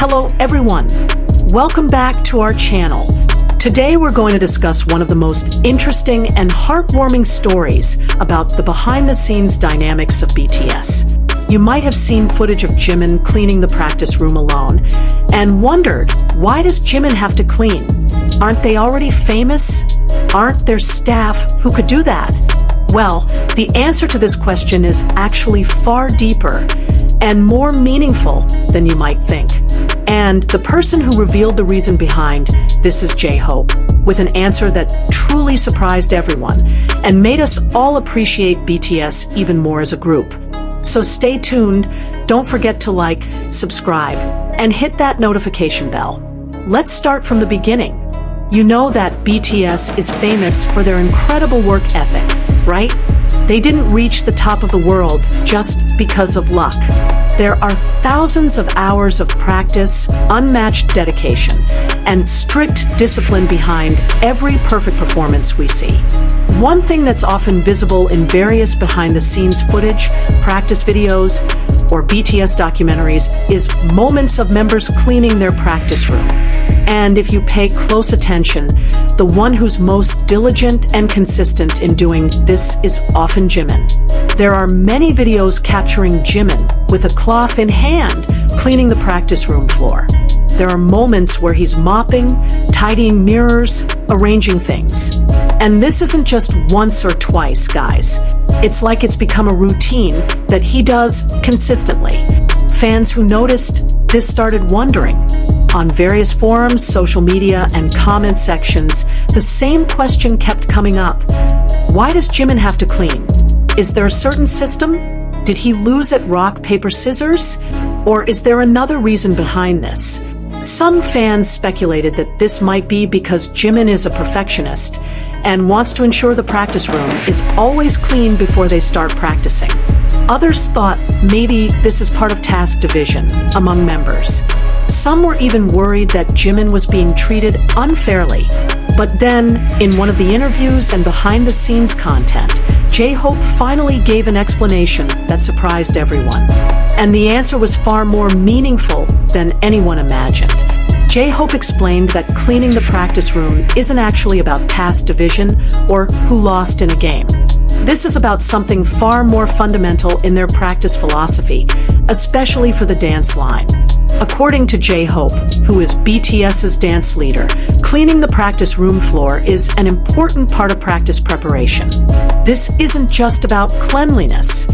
Hello everyone, welcome back to our channel. Today we're going to discuss one of the most interesting and heartwarming stories about the behind-the-scenes dynamics of BTS. You might have seen footage of Jimin cleaning the practice room alone and wondered, why does Jimin have to clean? Aren't they already famous? Aren't there staff who could do that? Well, the answer to this question is actually far deeper and more meaningful than you might think. And the person who revealed the reason behind this is J-Hope, with an answer that truly surprised everyone and made us all appreciate BTS even more as a group. So stay tuned, don't forget to like, subscribe, and hit that notification bell. Let's start from the beginning. You know that BTS is famous for their incredible work ethic, right? They didn't reach the top of the world just because of luck. There are thousands of hours of practice, unmatched dedication, and strict discipline behind every perfect performance we see. One thing that's often visible in various behind-the-scenes footage, practice videos, or BTS documentaries is moments of members cleaning their practice room. And if you pay close attention, the one who's most diligent and consistent in doing this is often Jimin. There are many videos capturing Jimin with a cloth in hand, cleaning the practice room floor. There are moments where he's mopping, tidying mirrors, arranging things. And this isn't just once or twice, guys. It's like it's become a routine that he does consistently. Fans who noticed this started wondering. On various forums, social media, and comment sections, the same question kept coming up. Why does Jimin have to clean? Is there a certain system? Did he lose at rock, paper, scissors? Or is there another reason behind this? Some fans speculated that this might be because Jimin is a perfectionist and wants to ensure the practice room is always clean before they start practicing. Others thought maybe this is part of task division among members. Some were even worried that Jimin was being treated unfairly. But then, in one of the interviews and behind-the-scenes content, J-Hope finally gave an explanation that surprised everyone. And the answer was far more meaningful than anyone imagined. J-Hope explained that cleaning the practice room isn't actually about task division or who lost in a game. This is about something far more fundamental in their practice philosophy, especially for the dance line. According to J-Hope, who is BTS's dance leader, cleaning the practice room floor is an important part of practice preparation. This isn't just about cleanliness.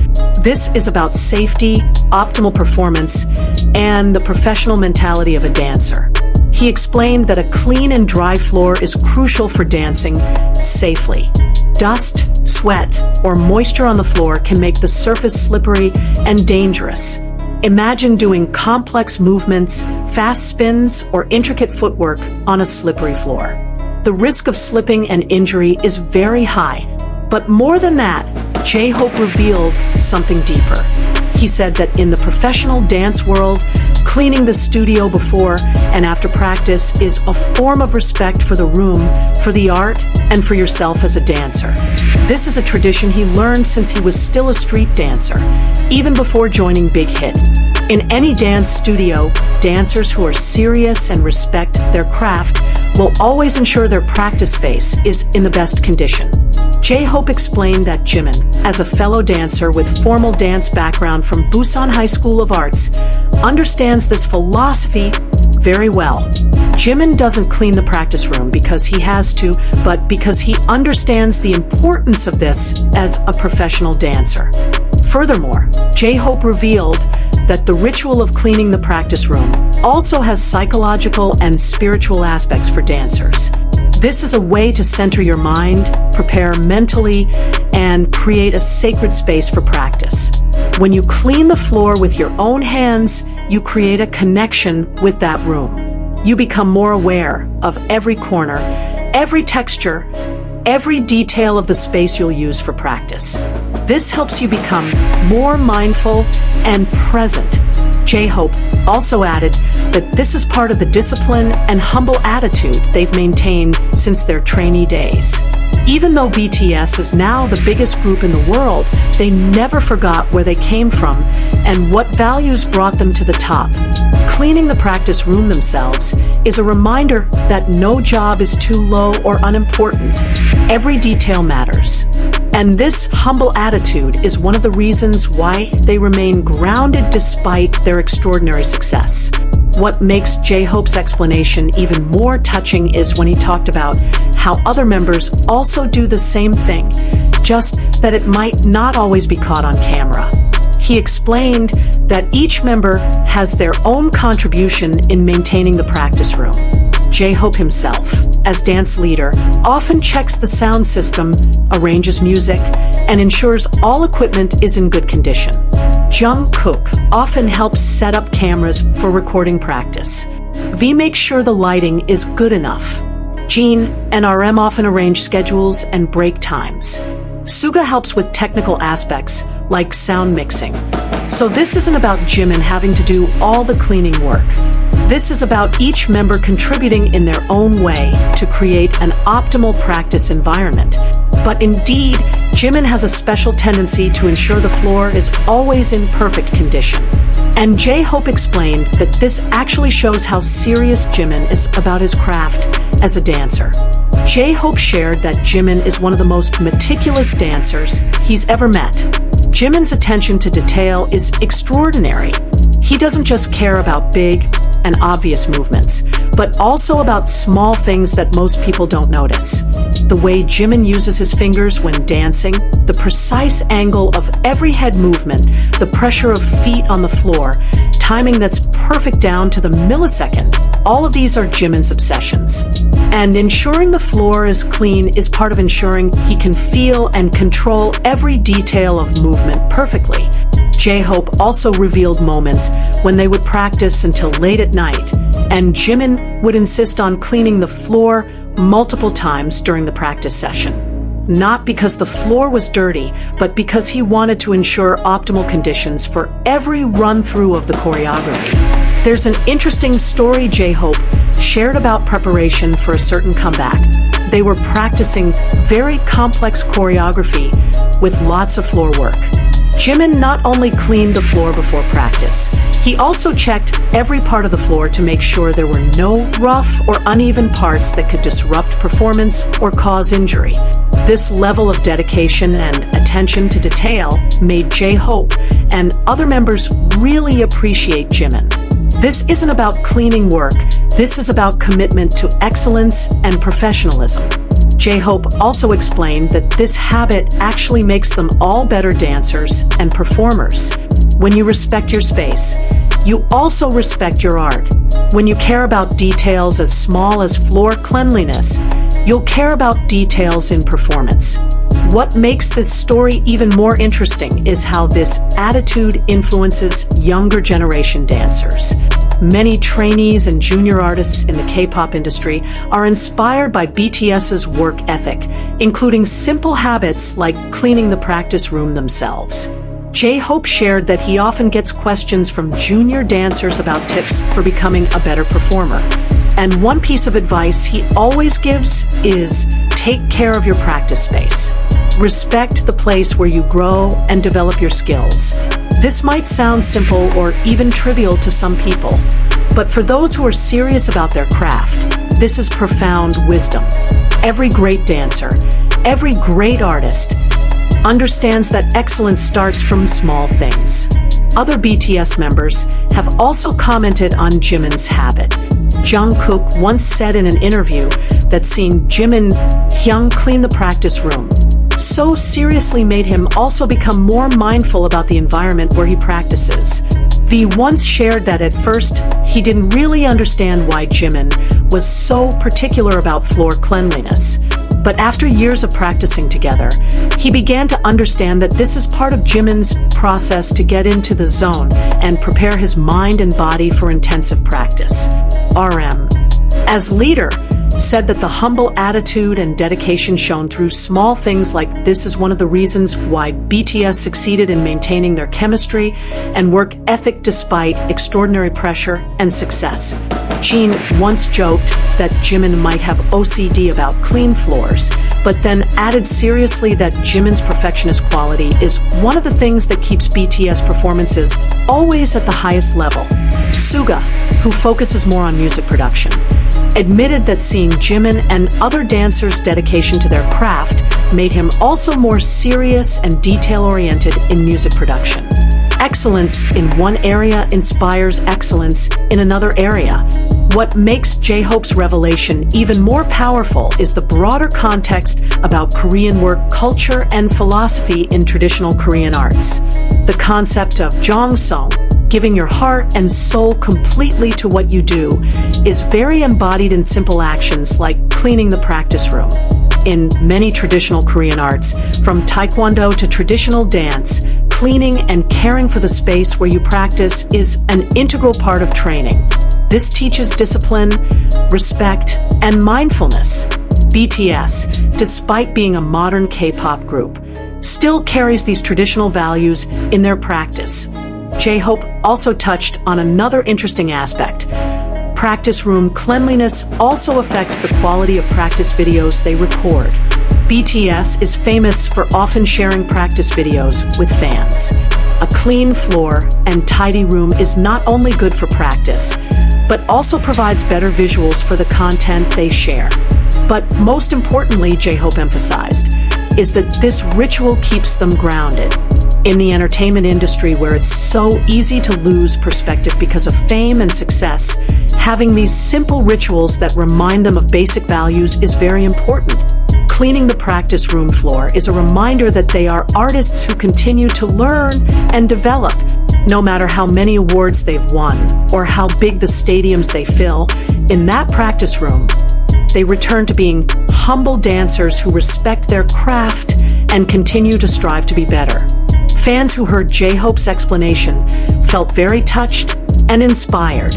This is about safety, optimal performance, and the professional mentality of a dancer. He explained that a clean and dry floor is crucial for dancing safely. Dust, sweat, or moisture on the floor can make the surface slippery and dangerous. Imagine doing complex movements, fast spins, or intricate footwork on a slippery floor. The risk of slipping and injury is very high. But more than that, J-Hope revealed something deeper. He said that in the professional dance world, cleaning the studio before and after practice is a form of respect for the room, for the art, and for yourself as a dancer. This is a tradition he learned since he was still a street dancer, even before joining Big Hit. In any dance studio, dancers who are serious and respect their craft will always ensure their practice space is in the best condition. J-Hope explained that Jimin, as a fellow dancer with formal dance background from Busan High School of Arts, understands this philosophy very well. Jimin doesn't clean the practice room because he has to, but because he understands the importance of this as a professional dancer. Furthermore, J-Hope revealed that the ritual of cleaning the practice room also has psychological and spiritual aspects for dancers. This is a way to center your mind, prepare mentally, and create a sacred space for practice. When you clean the floor with your own hands, you create a connection with that room. You become more aware of every corner, every texture, every detail of the space you'll use for practice. This helps you become more mindful and present. J-Hope also added that this is part of the discipline and humble attitude they've maintained since their trainee days. Even though BTS is now the biggest group in the world, they never forgot where they came from and what values brought them to the top. Cleaning the practice room themselves is a reminder that no job is too low or unimportant. Every detail matters. And this humble attitude is one of the reasons why they remain grounded despite their extraordinary success. What makes J-Hope's explanation even more touching is when he talked about how other members also do the same thing, just that it might not always be caught on camera. He explained that each member has their own contribution in maintaining the practice room. J-Hope himself, as dance leader, often checks the sound system, arranges music, and ensures all equipment is in good condition. Jungkook often helps set up cameras for recording practice. V makes sure the lighting is good enough. Jin and RM often arrange schedules and break times. Suga helps with technical aspects like sound mixing. So this isn't about Jimin having to do all the cleaning work. This is about each member contributing in their own way to create an optimal practice environment. But indeed, Jimin has a special tendency to ensure the floor is always in perfect condition. And J-Hope explained that this actually shows how serious Jimin is about his craft as a dancer. J-Hope shared that Jimin is one of the most meticulous dancers he's ever met. Jimin's attention to detail is extraordinary. He doesn't just care about big and obvious movements, but also about small things that most people don't notice. The way Jimin uses his fingers when dancing, the precise angle of every head movement, the pressure of feet on the floor, timing that's perfect down to the millisecond. All of these are Jimin's obsessions. And ensuring the floor is clean is part of ensuring he can feel and control every detail of movement perfectly. J-Hope also revealed moments when they would practice until late at night, and Jimin would insist on cleaning the floor multiple times during the practice session. Not because the floor was dirty, but because he wanted to ensure optimal conditions for every run-through of the choreography. There's an interesting story J-Hope shared about preparation for a certain comeback. They were practicing very complex choreography with lots of floor work. Jimin not only cleaned the floor before practice, he also checked every part of the floor to make sure there were no rough or uneven parts that could disrupt performance or cause injury. This level of dedication and attention to detail made J-Hope and other members really appreciate Jimin. This isn't about cleaning work, this is about commitment to excellence and professionalism. J-Hope also explained that this habit actually makes them all better dancers and performers. When you respect your space, you also respect your art. When you care about details as small as floor cleanliness, you'll care about details in performance. What makes this story even more interesting is how this attitude influences younger generation dancers. Many trainees and junior artists in the K-pop industry are inspired by BTS's work ethic, including simple habits like cleaning the practice room themselves. J-Hope shared that he often gets questions from junior dancers about tips for becoming a better performer. And one piece of advice he always gives is take care of your practice space. Respect the place where you grow and develop your skills. This might sound simple or even trivial to some people, but for those who are serious about their craft, this is profound wisdom. Every great dancer, every great artist, understands that excellence starts from small things. Other BTS members have also commented on Jimin's habit. Jungkook once said in an interview that seeing Jimin Hyung clean the practice room so seriously made him also become more mindful about the environment where he practices. V once shared that at first, he didn't really understand why Jimin was so particular about floor cleanliness. But after years of practicing together, he began to understand that this is part of Jimin's process to get into the zone and prepare his mind and body for intensive practice. RM, as leader, said that the humble attitude and dedication shown through small things like this is one of the reasons why BTS succeeded in maintaining their chemistry and work ethic despite extraordinary pressure and success. Jin once joked that Jimin might have OCD about clean floors, but then added seriously that Jimin's perfectionist quality is one of the things that keeps BTS performances always at the highest level. Suga, who focuses more on music production, admitted that seeing Jimin and other dancers' dedication to their craft made him also more serious and detail-oriented in music production. Excellence in one area inspires excellence in another area. What makes J-Hope's revelation even more powerful is the broader context about Korean work culture and philosophy in traditional Korean arts. The concept of Jongseong, giving your heart and soul completely to what you do, is very embodied in simple actions like cleaning the practice room. In many traditional Korean arts, from Taekwondo to traditional dance, cleaning and caring for the space where you practice is an integral part of training. This teaches discipline, respect, and mindfulness. BTS, despite being a modern K-pop group, still carries these traditional values in their practice. J-Hope also touched on another interesting aspect. Practice room cleanliness also affects the quality of practice videos they record. BTS is famous for often sharing practice videos with fans. A clean floor and tidy room is not only good for practice, but also provides better visuals for the content they share. But most importantly, J-Hope emphasized, is that this ritual keeps them grounded. In the entertainment industry, where it's so easy to lose perspective because of fame and success, having these simple rituals that remind them of basic values is very important. Cleaning the practice room floor is a reminder that they are artists who continue to learn and develop. No matter how many awards they've won or how big the stadiums they fill, in that practice room, they return to being humble dancers who respect their craft and continue to strive to be better. Fans who heard J-Hope's explanation felt very touched and inspired.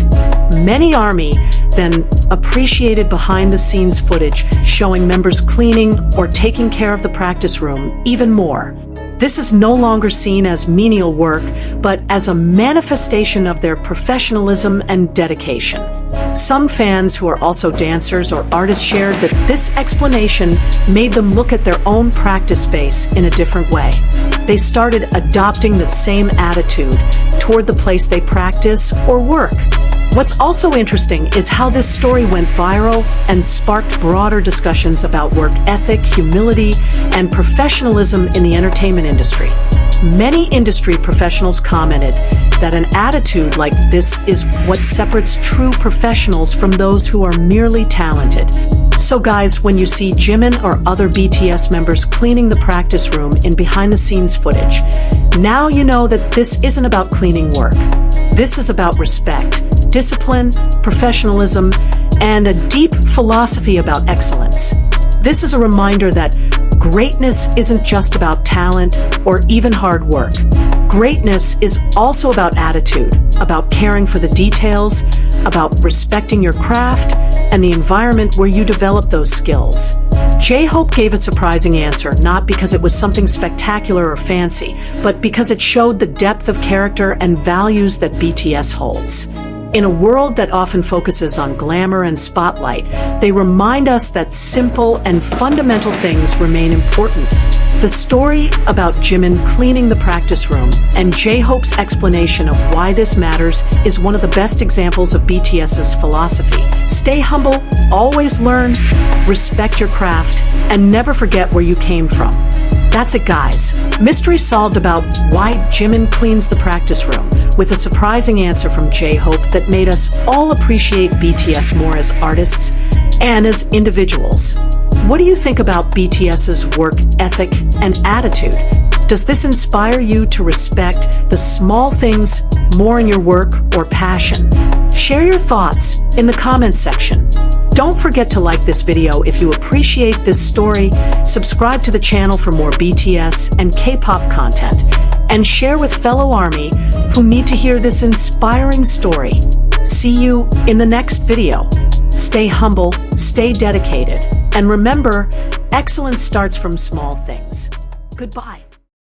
Many ARMY then appreciated behind-the-scenes footage showing members cleaning or taking care of the practice room even more. This is no longer seen as menial work, but as a manifestation of their professionalism and dedication. Some fans who are also dancers or artists shared that this explanation made them look at their own practice space in a different way. They started adopting the same attitude toward the place they practice or work. What's also interesting is how this story went viral and sparked broader discussions about work ethic, humility, and professionalism in the entertainment industry. Many industry professionals commented that an attitude like this is what separates true professionals from those who are merely talented. So guys, when you see Jimin or other BTS members cleaning the practice room in behind-the-scenes footage, now you know that this isn't about cleaning work. This is about respect, discipline, professionalism, and a deep philosophy about excellence. This is a reminder that greatness isn't just about talent or even hard work. Greatness is also about attitude, about caring for the details, about respecting your craft, and the environment where you develop those skills. J-Hope gave a surprising answer, not because it was something spectacular or fancy, but because it showed the depth of character and values that BTS holds. In a world that often focuses on glamour and spotlight, they remind us that simple and fundamental things remain important. The story about Jimin cleaning the practice room and J-Hope's explanation of why this matters is one of the best examples of BTS's philosophy. Stay humble, always learn, respect your craft, and never forget where you came from. That's it, guys. Mystery solved about why Jimin cleans the practice room, with a surprising answer from J-Hope that made us all appreciate BTS more as artists and as individuals. What do you think about BTS's work ethic and attitude? Does this inspire you to respect the small things more in your work or passion? Share your thoughts in the comments section. Don't forget to like this video if you appreciate this story, subscribe to the channel for more BTS and K-pop content, and share with fellow ARMY who need to hear this inspiring story. See you in the next video. Stay humble, stay dedicated, and remember, excellence starts from small things. Goodbye.